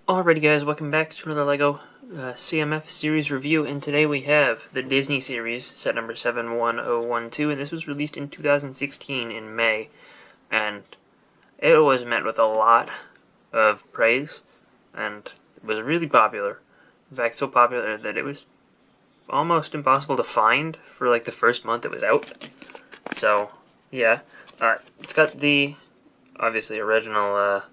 Alrighty guys, welcome back to another LEGO CMF series review, and today we have the Disney series, set number 71012, and this was released in 2016 in May, and it was met with a lot of praise, and it was really popular. In fact, so popular that it was almost impossible to find for like the first month it was out. So, yeah, it's got the, obviously, original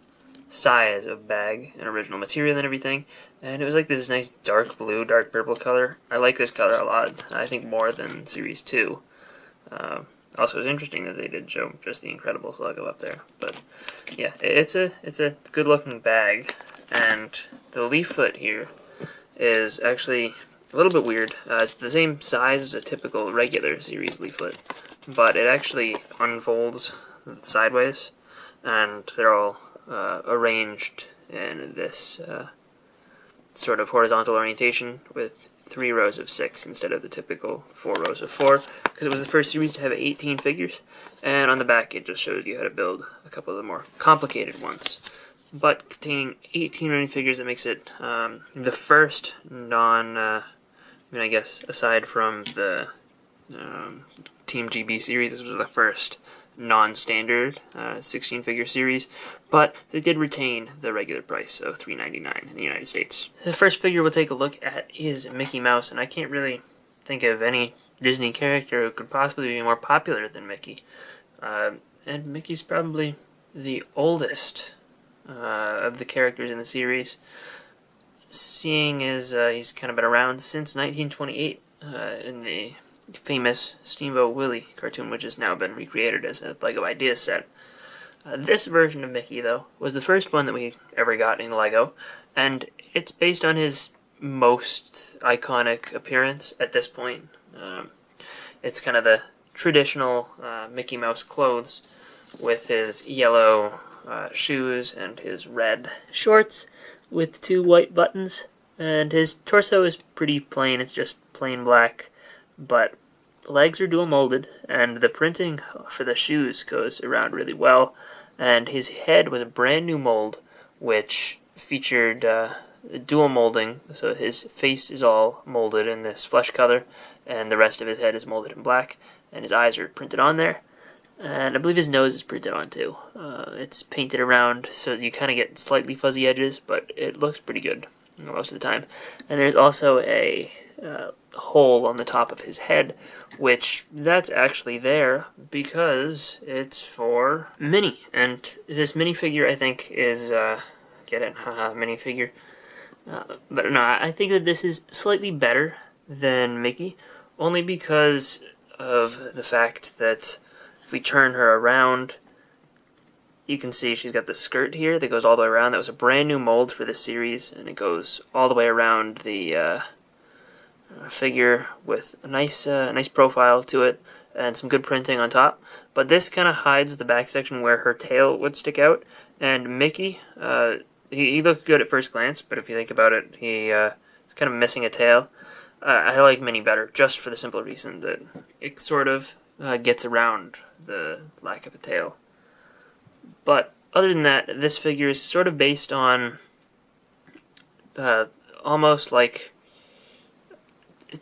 size of bag and original material and everything, and it was like this nice dark blue, dark purple color. I like this color a lot, I think more than Series 2. Also, it's interesting that they did show just the Incredibles logo up there, but yeah, it's a good looking bag, and the leaflet here is actually a little bit weird. It's the same size as a typical regular series leaflet, but it actually unfolds sideways, and they're all arranged in this sort of horizontal orientation with 3 rows of 6 instead of the typical 4 rows of 4, because it was the first series to have 18 figures, and on the back it just shows you how to build a couple of the more complicated ones. But containing 18 running figures, that makes it the first I guess aside from the Team GB series, this was the first non-standard 16-figure series, but they did retain the regular price of $3.99 in the United States. The first figure we'll take a look at is Mickey Mouse, and I can't really think of any Disney character who could possibly be more popular than Mickey. And Mickey's probably the oldest of the characters in the series, seeing as he's kind of been around since 1928 in the famous Steamboat Willie cartoon, which has now been recreated as a LEGO Ideas set. This version of Mickey, though, was the first one that we ever got in LEGO, and it's based on his most iconic appearance at this point. It's kind of the traditional Mickey Mouse clothes with his yellow shoes and his red shorts with 2 white buttons, and his torso is pretty plain. It's just plain black, but legs are dual molded, and the printing for the shoes goes around really well, and his head was a brand new mold which featured dual molding, so his face is all molded in this flesh color, and the rest of his head is molded in black, and his eyes are printed on there, and I believe his nose is printed on too. It's painted around so you kind of get slightly fuzzy edges, but it looks pretty good most of the time. And there's also a hole on the top of his head, which that's actually there because it's for Minnie. And this minifigure, I think, is get it, haha, minifigure. But no, I think that this is slightly better than Mickey, only because of the fact that if we turn her around, you can see she's got the skirt here that goes all the way around. That was a brand new mold for this series, and it goes all the way around the figure with a nice profile to it and some good printing on top. But this kind of hides the back section where her tail would stick out. And Mickey, he looked good at first glance, but if you think about it, he's kind of missing a tail. I like Minnie better, just for the simple reason that it sort of gets around the lack of a tail. But other than that, this figure is sort of based on almost like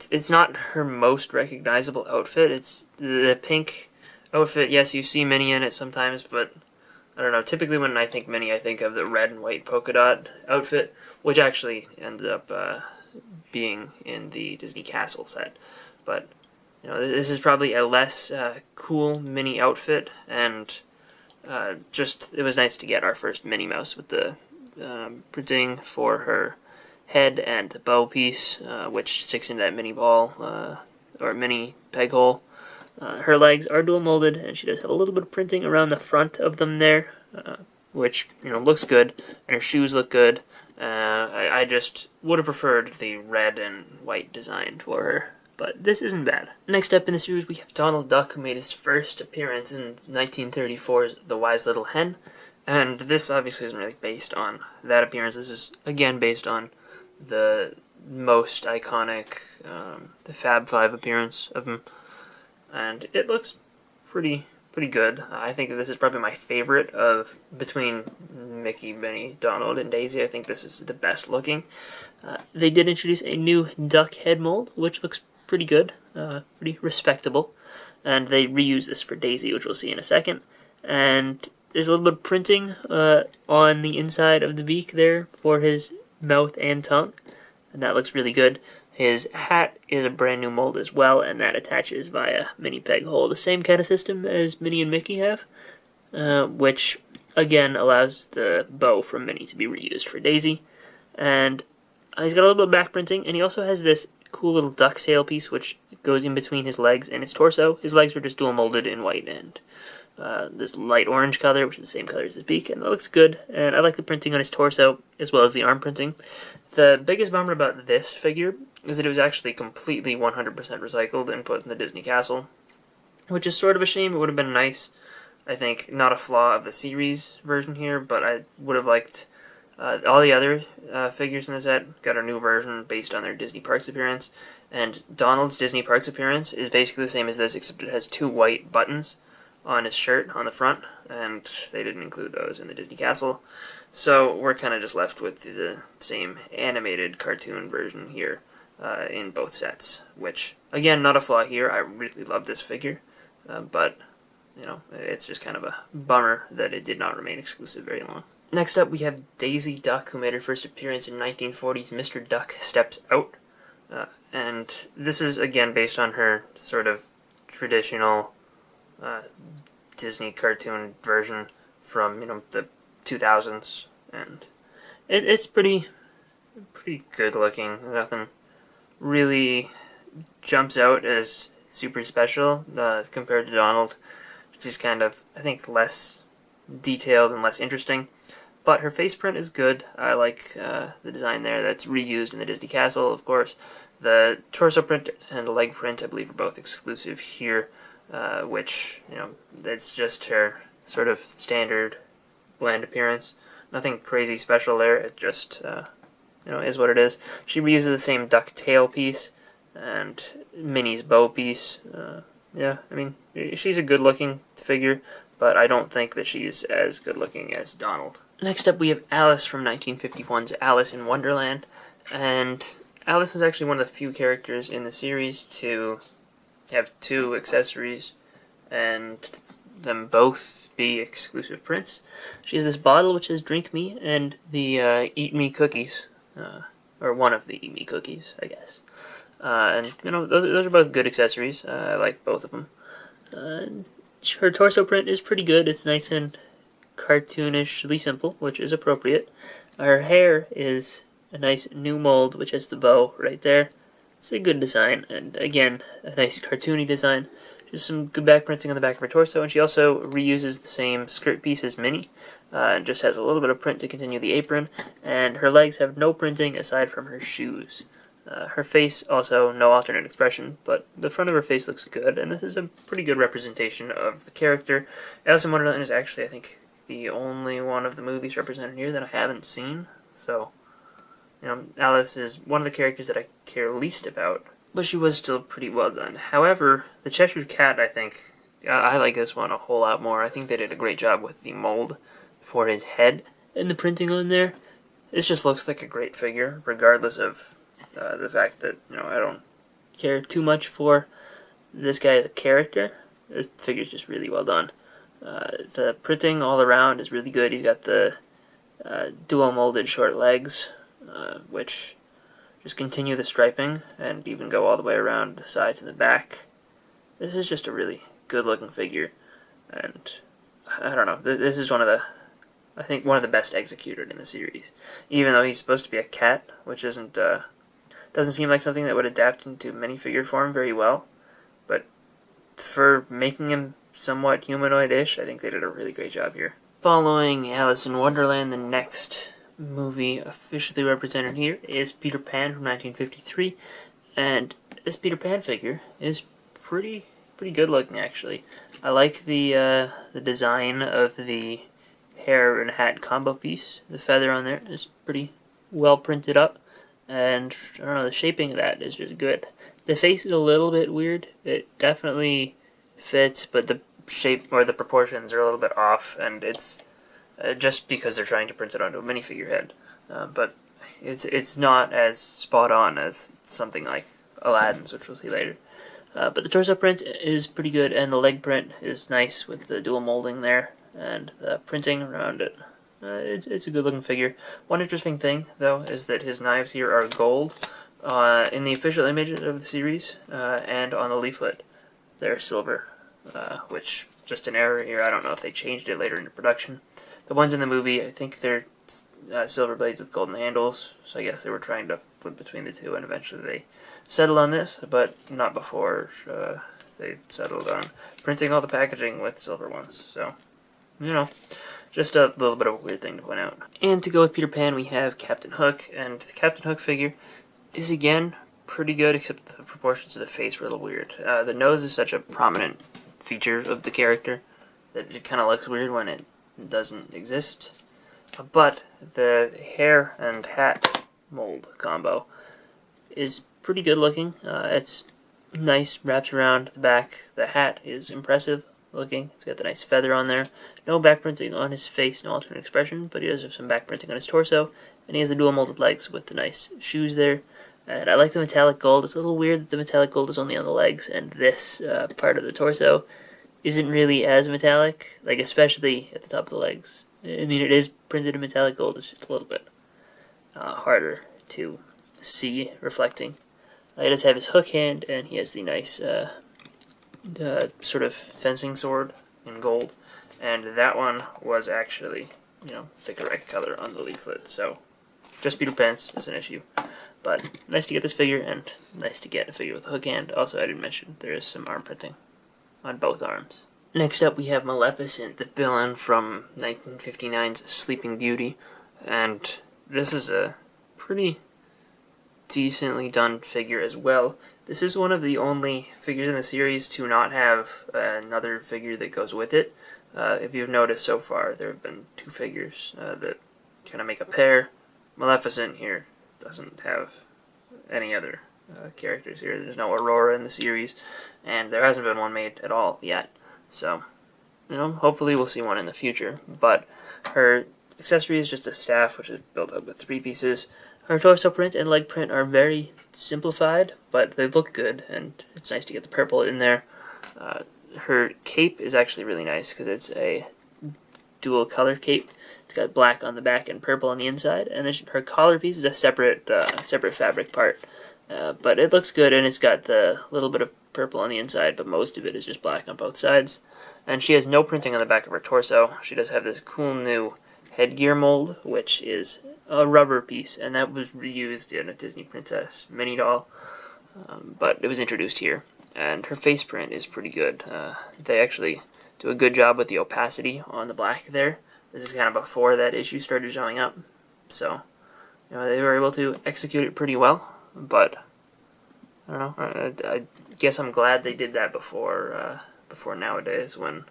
it's not her most recognizable outfit. It's the pink outfit. Yes, you see Minnie in it sometimes, but I don't know. Typically when I think Minnie, I think of the red and white polka dot outfit, which actually ended up being in the Disney Castle set. But you know, this is probably a less cool Minnie outfit, and just it was nice to get our first Minnie Mouse with the printing for her head and the bow piece, which sticks into that mini ball or mini peg hole. Her legs are dual molded, and she does have a little bit of printing around the front of them there, which looks good, and her shoes look good. I just would have preferred the red and white design for her, but this isn't bad. Next up in the series, we have Donald Duck, who made his first appearance in 1934's The Wise Little Hen, and this obviously isn't really based on that appearance. This is, again, based on the most iconic, the Fab Five appearance of him, and it looks pretty pretty good. I think this is probably my favorite of between Mickey, Minnie, Donald, and Daisy. I think this is the best looking. They did introduce a new duck head mold, which looks pretty good, pretty respectable. And they reuse this for Daisy, which we'll see in a second. And there's a little bit of printing on the inside of the beak there for his mouth and tongue, and that looks really good. His hat is a brand new mold as well, and that attaches via mini peg hole. The same kind of system as Minnie and Mickey have, which again allows the bow from Minnie to be reused for Daisy. And he's got a little bit of back printing, and he also has this cool little duck tail piece which goes in between his legs and his torso. His legs were just dual molded in white and this light orange color, which is the same color as his beak, and it looks good. And I like the printing on his torso as well as the arm printing. The biggest bummer about this figure is that it was actually completely 100% recycled and put in the Disney castle, which is sort of a shame. It would have been nice. I think not a flaw of the series version here, but I would have liked all the other figures in the set got a new version based on their Disney Parks appearance, and Donald's Disney Parks appearance is basically the same as this, except it has 2 white buttons on his shirt on the front, and they didn't include those in the Disney Castle. So we're kind of just left with the same animated cartoon version here in both sets, which, again, not a flaw here. I really love this figure, but, you know, it's just kind of a bummer that it did not remain exclusive very long. Next up, we have Daisy Duck, who made her first appearance in 1940's Mr. Duck Steps Out, and this is, again, based on her sort of traditional Disney cartoon version from, you know, the 2000s, and it's pretty good looking. Nothing really jumps out as super special compared to Donald, which is kind of, I think, less detailed and less interesting. But her face print is good. I like the design there. That's reused in the Disney Castle, of course. The torso print and the leg print, I believe, are both exclusive here, which, you know, that's just her sort of standard bland appearance. Nothing crazy special there. It just, you know, is what it is. She reuses the same duck tail piece and Minnie's bow piece. Yeah, I mean, she's a good-looking figure, but I don't think that she's as good-looking as Donald. Next up, we have Alice from 1951's Alice in Wonderland, and Alice is actually one of the few characters in the series to have 2 accessories and them both be exclusive prints. She has this bottle which says "Drink Me" and the "Eat Me" cookies, or one of the "Eat Me" cookies, I guess. And, you know, those are both good accessories. I like both of them. Her torso print is pretty good. It's nice and cartoonishly simple, which is appropriate. Her hair is a nice new mold, which has the bow right there. It's a good design, and again, a nice cartoony design. Just some good back printing on the back of her torso, and she also reuses the same skirt piece as Minnie, and just has a little bit of print to continue the apron, and her legs have no printing aside from her shoes. Her face also no alternate expression, but the front of her face looks good, and this is a pretty good representation of the character. Alice in Wonderland is actually, I think, the only one of the movies represented here that I haven't seen, so, you know, Alice is one of the characters that I care least about, but she was still pretty well done. However, the Cheshire Cat, I think, I like this one a whole lot more. I think they did a great job with the mold for his head and the printing on there. This just looks like a great figure, regardless of the fact that, you know, I don't care too much for this guy as a character. This figure's just really well done. The printing all around is really good. He's got the dual molded short legs, which just continue the striping and even go all the way around the sides and the back. This is just a really good looking figure, and I don't know, this is one of the, I think, one of the best executed in the series. Even though he's supposed to be a cat, which isn't, doesn't seem like something that would adapt into minifigure form very well, but for making him somewhat humanoid-ish, I think they did a really great job here. Following Alice in Wonderland, the next movie officially represented here is Peter Pan from 1953, and this Peter Pan figure is pretty good looking, actually. I like the design of the hair and hat combo piece. The feather on there is pretty well printed up, and I don't know, the shaping of that is just good. The face is a little bit weird. It definitely fits, but shape or the proportions are a little bit off, and it's just because they're trying to print it onto a minifigure head. But it's not as spot on as something like Aladdin's, which we'll see later. But the torso print is pretty good, and the leg print is nice with the dual molding there, and the printing around it. It's a good looking figure. One interesting thing, though, is that his knives here are gold. In the official image of the series, and on the leaflet, they're silver, which, just an error here. I don't know if they changed it later into production. The ones in the movie, I think they're silver blades with golden handles, so I guess they were trying to flip between the two, and eventually they settled on this, but not before they settled on printing all the packaging with silver ones. So, you know, just a little bit of a weird thing to point out. And to go with Peter Pan, we have Captain Hook, and the Captain Hook figure is, again, pretty good, except the proportions of the face were a little weird. The nose is such a prominent feature of the character that it kind of looks weird when it doesn't exist. But the hair and hat mold combo is pretty good looking. It's nice, wraps around the back. The hat is impressive looking. It's got the nice feather on there. No back printing on his face, no alternate expression, but he does have some back printing on his torso. And he has the dual molded legs with the nice shoes there. And I like the metallic gold. It's a little weird that the metallic gold is only on the legs, and this part of the torso isn't really as metallic, like especially at the top of the legs. I mean, it is printed in metallic gold, it's just a little bit harder to see reflecting. He does have his hook hand, and he has the nice sort of fencing sword in gold, and that one was actually, the correct color on the leaflet, so just Peter Pan's is an issue. But nice to get this figure, and nice to get a figure with a hook hand. Also, I didn't mention there is some arm printing on both arms. Next up, we have Maleficent, the villain from 1959's Sleeping Beauty, and this is a pretty decently done figure as well. This is one of the only figures in the series to not have another figure that goes with it. If you've noticed so far, there have been two figures that kind of make a pair. Maleficent here doesn't have any other characters here. There's no Aurora in the series, and there hasn't been one made at all yet. So, hopefully we'll see one in the future. But her accessory is just a staff, which is built up with 3 pieces. Her torso print and leg print are very simplified, but they look good, and it's nice to get the purple in there. Her cape is actually really nice because it's a dual color cape. It's got black on the back and purple on the inside, and then her collar piece is a separate fabric part. But it looks good, and it's got the little bit of purple on the inside, but most of it is just black on both sides. And she has no printing on the back of her torso. She does have this cool new headgear mold, which is a rubber piece, and that was reused in a Disney Princess mini doll, but it was introduced here. And her face print is pretty good. They actually do a good job with the opacity on the black there. This is kind of before that issue started showing up, so they were able to execute it pretty well. But I don't know. I guess I'm glad they did that before nowadays, when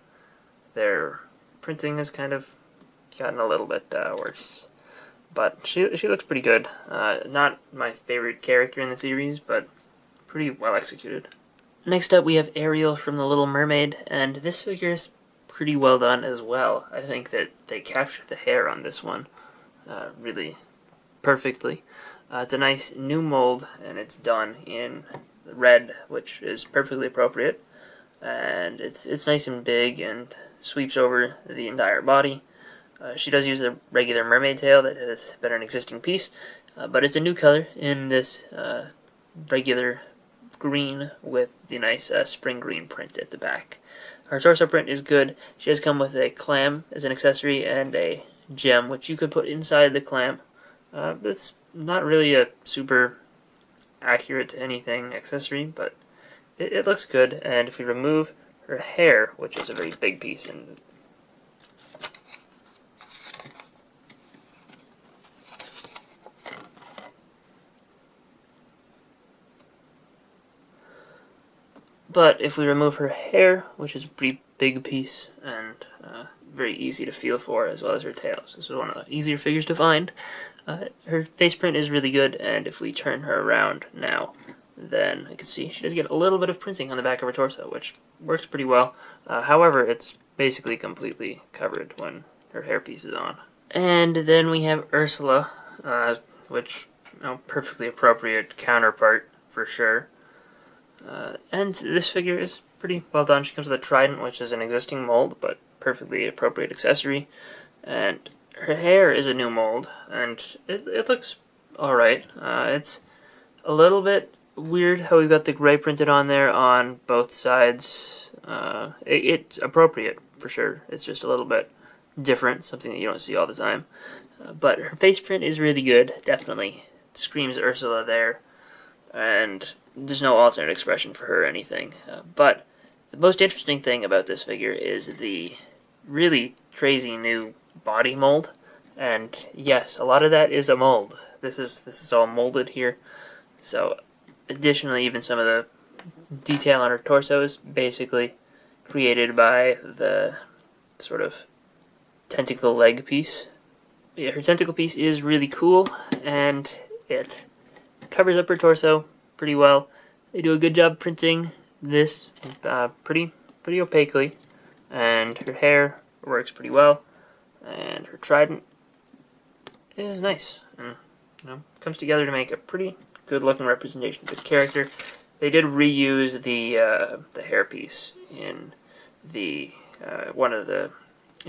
their printing has kind of gotten a little bit worse. But she looks pretty good. Not my favorite character in the series, but pretty well executed. Next up, we have Ariel from The Little Mermaid, and this figure is pretty well done as well. I think that they captured the hair on this one really perfectly. It's a nice new mold, and it's done in red, which is perfectly appropriate. And it's nice and big and sweeps over the entire body. She does use a regular mermaid tail that has been an existing piece, but it's a new color in this regular green with the nice spring green print at the back. Her torso print is good. She does come with a clam as an accessory and a gem, which you could put inside the clam. It's not really a super accurate to anything accessory, but it looks good. And if we remove her hair, which is a very big piece, and if we remove her hair, which is a pretty big piece and very easy to feel for, as well as her tails. This is one of the easier figures to find. Her face print is really good, and if we turn her around now, then I can see she does get a little bit of printing on the back of her torso, which works pretty well. However, it's basically completely covered when her hairpiece is on. And then we have Ursula, which, perfectly appropriate counterpart for sure. And this figure is pretty well done. She comes with a trident, which is an existing mold, but perfectly appropriate accessory. And her hair is a new mold, and it looks alright. It's a little bit weird how we've got the gray printed on there on both sides. It's appropriate for sure. It's just a little bit different, something that you don't see all the time. But her face print is really good, definitely. It screams Ursula there, and there's no alternate expression for her or anything. But the most interesting thing about this figure is the really crazy new body mold. And yes, a lot of that is a mold. This is all molded here. So additionally, even some of the detail on her torso is basically created by the sort of tentacle leg piece. Yeah, her tentacle piece is really cool, and it covers up her torso pretty well. They do a good job printing this pretty opaquely, and her hair works pretty well, and her trident is nice, and comes together to make a pretty good looking representation of this character. They did reuse the hairpiece in the one of the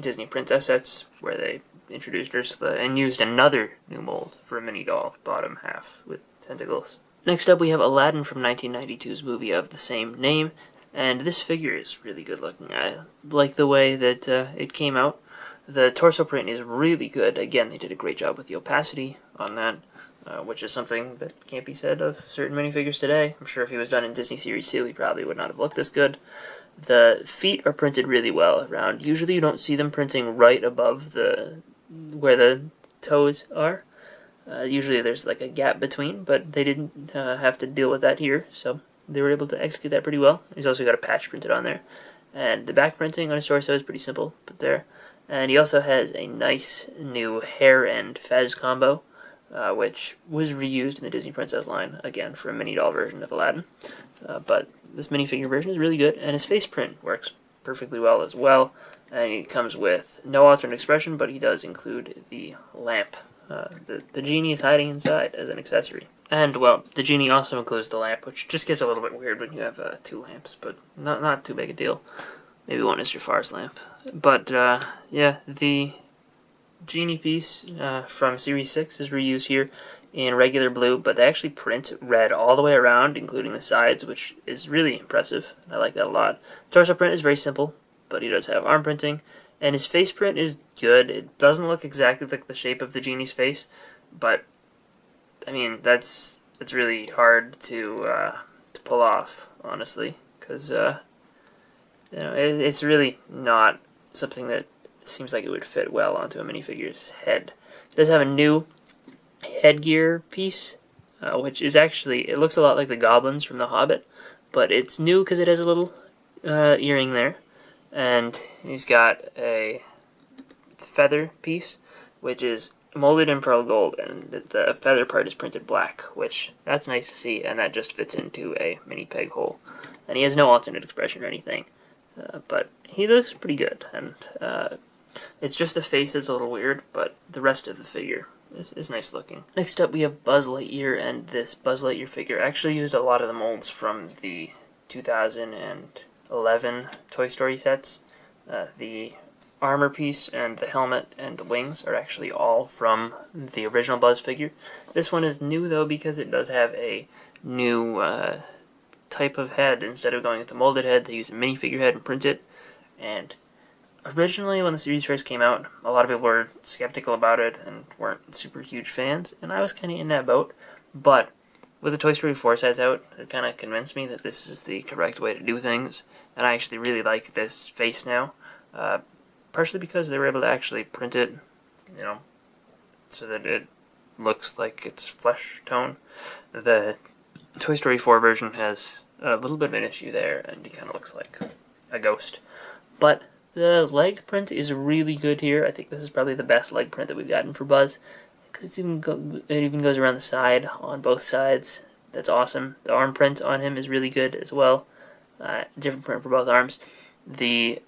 Disney princess sets where they introduced Ursula and used another new mold for a mini doll bottom half with tentacles. Next up we have Aladdin from 1992's movie of the same name, and this figure is really good looking. I like the way that it came out. The torso print is really good. Again, they did a great job with the opacity on that, which is something that can't be said of certain minifigures today. I'm sure if he was done in Disney Series 2, he probably would not have looked this good. The feet are printed really well around. Usually you don't see them printing right above where the toes are. Usually there's like a gap between, but they didn't have to deal with that here, so they were able to execute that pretty well. He's also got a patch printed on there. And the back printing on his torso is pretty simple, put there. And he also has a nice new hair and fez combo, which was reused in the Disney Princess line, again, for a mini doll version of Aladdin. But this minifigure version is really good, and his face print works perfectly well as well. And he comes with no alternate expression, but he does include the lamp. The Genie is hiding inside as an accessory. And, well, the Genie also includes the lamp, which just gets a little bit weird when you have two lamps, but not too big a deal. Maybe one is Jafar's lamp. But, yeah, the Genie piece from Series 6 is reused here in regular blue, but they actually print red all the way around, including the sides, which is really impressive. I like that a lot. Torso print is very simple, but he does have arm printing, and his face print is good. It doesn't look exactly like the shape of the Genie's face, but, I mean, that's really hard to pull off, honestly, because, it's really not something that seems like it would fit well onto a minifigure's head. It does have a new headgear piece, which is actually, it looks a lot like the goblins from The Hobbit, but it's new because it has a little earring there, and he's got a feather piece, which is molded in pearl gold, and the feather part is printed black, which, that's nice to see, and that just fits into a mini peg hole. And he has no alternate expression or anything. But he looks pretty good, and it's just the face that's a little weird, but the rest of the figure is nice looking. Next up we have Buzz Lightyear, and this Buzz Lightyear figure actually used a lot of the molds from the 2011 Toy Story sets. The armor piece and the helmet and the wings are actually all from the original Buzz figure. This one is new though because it does have a new type of head. Instead of going with the molded head, they use a minifigure head and print it. And originally, when the series first came out, a lot of people were skeptical about it and weren't super huge fans, and I was kind of in that boat. But with the Toy Story 4 sets out, it kind of convinced me that this is the correct way to do things, and I actually really like this face now. Partially because they were able to actually print it, so that it looks like it's flesh tone. The Toy Story 4 version has a little bit of an issue there, and he kind of looks like a ghost. But the leg print is really good here. I think this is probably the best leg print that we've gotten for Buzz, because it even goes around the side on both sides. that's awesome. The arm print on him is really good as well. Different print for both arms. The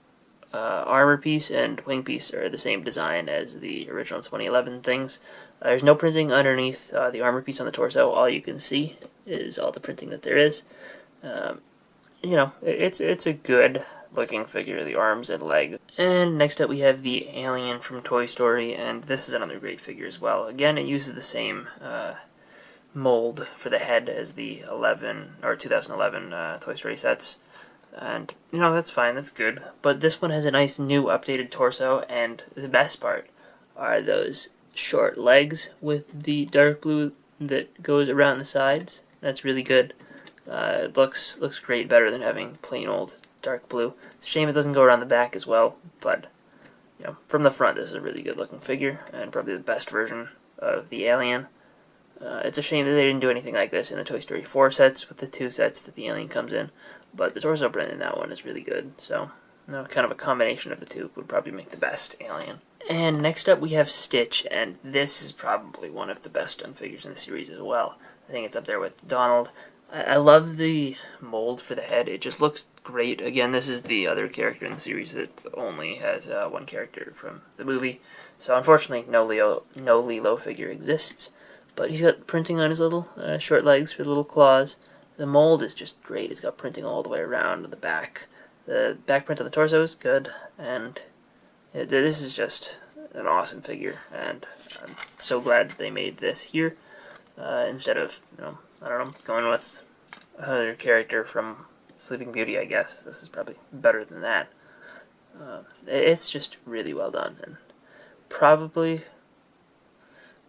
armor piece and wing piece are the same design as the original 2011 things. There's no printing underneath the armor piece on the torso. All you can see is all the printing that there is. You know, it's a good looking figure, the arms and legs. And next up we have the Alien from Toy Story, and this is another great figure as well. Again, it uses the same mold for the head as the 2011 Toy Story sets. And, you know, that's fine, that's good. But this one has a nice new updated torso, and the best part are those short legs with the dark blue that goes around the sides. That's really good. It looks great, better than having plain old dark blue. It's a shame it doesn't go around the back as well, but, you know, from the front this is a really good looking figure, and probably the best version of the Alien. It's a shame that they didn't do anything like this in the Toy Story 4 sets with the 2 sets that the Alien comes in. But the torso print in that one is really good, so you know, kind of a combination of the two would probably make the best Alien. And next up we have Stitch, and this is probably one of the best done figures in the series as well. I think it's up there with Donald. I love the mold for the head, it just looks great. Again, this is the other character in the series that only has one character from the movie, so unfortunately no Lilo figure exists. But he's got printing on his little short legs for the little claws. The mold is just great. It's got printing all the way around the back. The back print on the torso is good, and this is just an awesome figure. And I'm so glad that they made this here instead of, you know, I don't know, going with another character from Sleeping Beauty. I guess this is probably better than that. It's just really well done, and probably,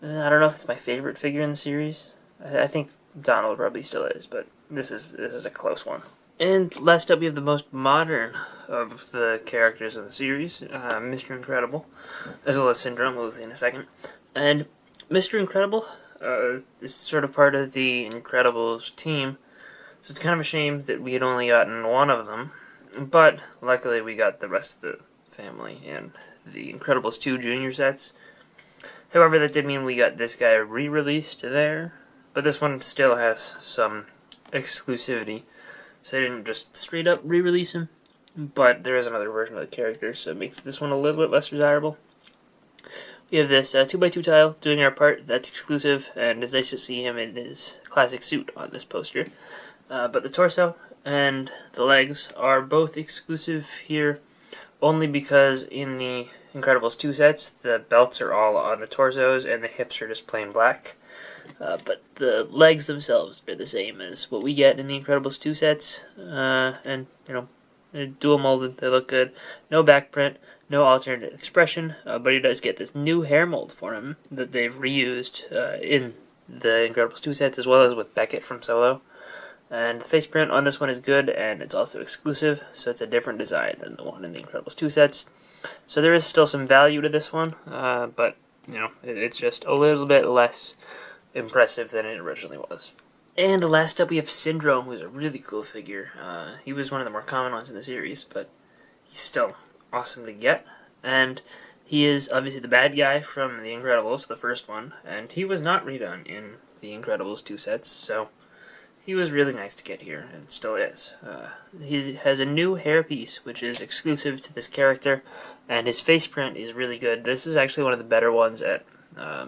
I don't know if it's my favorite figure in the series. I think Donald probably still is, but this is a close one. And last up we have the most modern of the characters in the series, Mr. Incredible, as well as Syndrome, we'll see in a second. And Mr. Incredible is sort of part of the Incredibles team, so it's kind of a shame that we had only gotten one of them, but luckily we got the rest of the family in the Incredibles 2 Junior sets. However, that did mean we got this guy re-released there, but this one still has some exclusivity, so they didn't just straight up re-release him, but there is another version of the character, so it makes this one a little bit less desirable. We have this 2x2 tile doing our part, that's exclusive, and it's nice to see him in his classic suit on this poster. But the torso and the legs are both exclusive here, only because in the Incredibles 2 sets, the belts are all on the torsos and the hips are just plain black. But the legs themselves are the same as what we get in the Incredibles 2 sets, and, you know, they're dual molded, they look good. No back print, no alternate expression, but he does get this new hair mold for him that they've reused in the Incredibles 2 sets, as well as with Beckett from Solo. And the face print on this one is good, and it's also exclusive, so it's a different design than the one in the Incredibles 2 sets. So there is still some value to this one, but, you know, it's just a little bit less impressive than it originally was. And last up we have Syndrome, who's a really cool figure. He was one of the more common ones in the series, but he's still awesome to get. And he is obviously the bad guy from The Incredibles, the first one, and he was not redone in The Incredibles 2 sets, so he was really nice to get here, and still is. He has a new hairpiece, which is exclusive to this character, and his face print is really good. This is actually one of the better ones at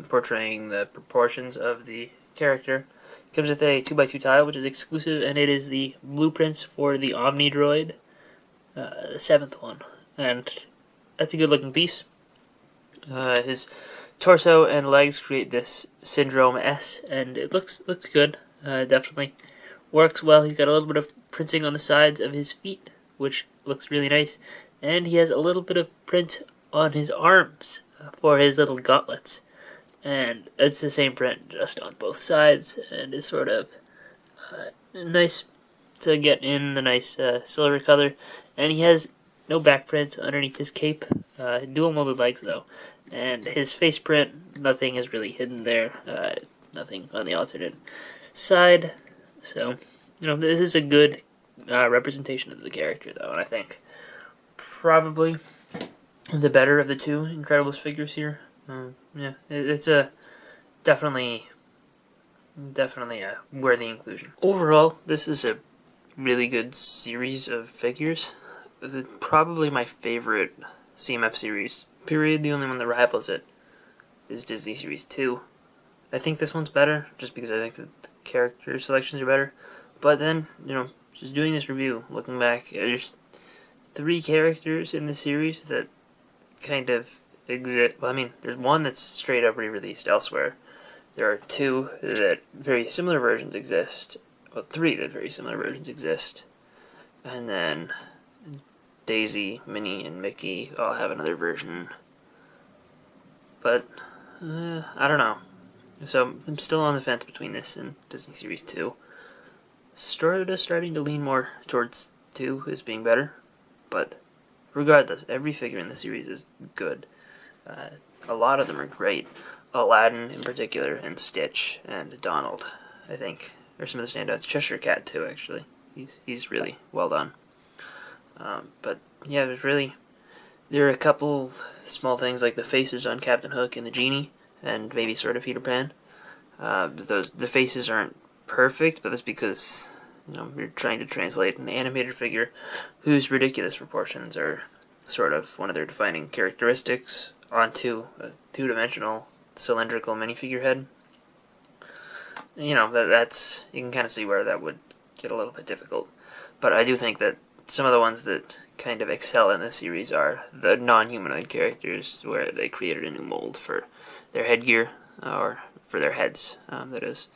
portraying the proportions of the character. It comes with a 2x2 tile, which is exclusive, and it is the blueprints for the Omni Droid, the 7th one, and that's a good looking piece. His torso and legs create this Syndrome S, and it looks good. Definitely works well. He's got a little bit of printing on the sides of his feet, which looks really nice, and he has a little bit of print on his arms for his little gauntlets, and it's the same print just on both sides, and it's sort of nice to get in the nice silver color. And he has no back print underneath his cape, dual molded legs though, and his face print, nothing is really hidden there, nothing on the alternate side. So, you know, this is a good representation of the character though, and I think probably the better of the two Incredibles figures here. Yeah, it's a definitely definitely a worthy inclusion. Overall, this is a really good series of figures. Probably my favorite CMF series. Period. The only one that rivals it is Disney Series 2. I think this one's better, just because I think that the character selections are better. But then, just doing this review, looking back, there's 3 characters in the series that kind of exist. Well, I mean, there's one that's straight up re-released elsewhere. There are 2 that very similar versions exist. Well, 3 that very similar versions exist. And then Daisy, Minnie, and Mickey all have another version. But, I don't know. So, I'm still on the fence between this and Disney Series 2. Starting to lean more towards 2 as being better. But, regardless, every figure in the series is good. A lot of them are great. Aladdin, in particular, and Stitch, and Donald, I think, are some of the standouts. Cheshire Cat, too, actually. He's really well done. But, yeah, there are a couple small things, like the faces on Captain Hook and the Genie, and maybe sort of Peter Pan. The faces aren't perfect, but that's because you're trying to translate an animated figure whose ridiculous proportions are sort of one of their defining characteristics onto a 2-dimensional cylindrical minifigure head. That's you can kind of see where that would get a little bit difficult. But I do think that some of the ones that kind of excel in this series are the non-humanoid characters, where they created a new mold for their headgear, or for their heads, that is.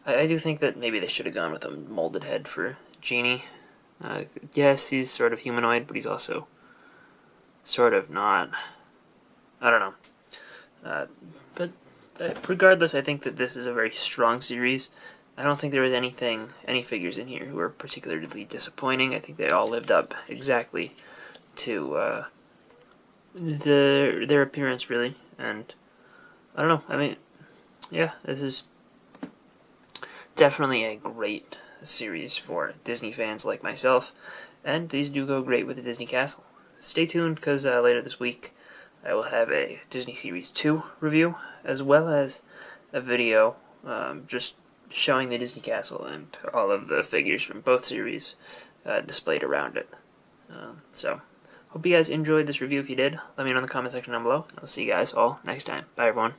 I do think that maybe they should have gone with a molded head for Genie. Yes, he's sort of humanoid, but he's also sort of not. I don't know. But regardless, I think that this is a very strong series. I don't think there was any figures in here who were particularly disappointing. I think they all lived up exactly to their appearance, really. And I don't know. I mean, yeah, this is definitely a great series for Disney fans like myself, and these do go great with the Disney Castle. Stay tuned, because later this week I will have a Disney Series 2 review, as well as a video just showing the Disney Castle and all of the figures from both series displayed around it. So, hope you guys enjoyed this review. If you did, let me know in the comment section down below. I'll see you guys all next time. Bye, everyone.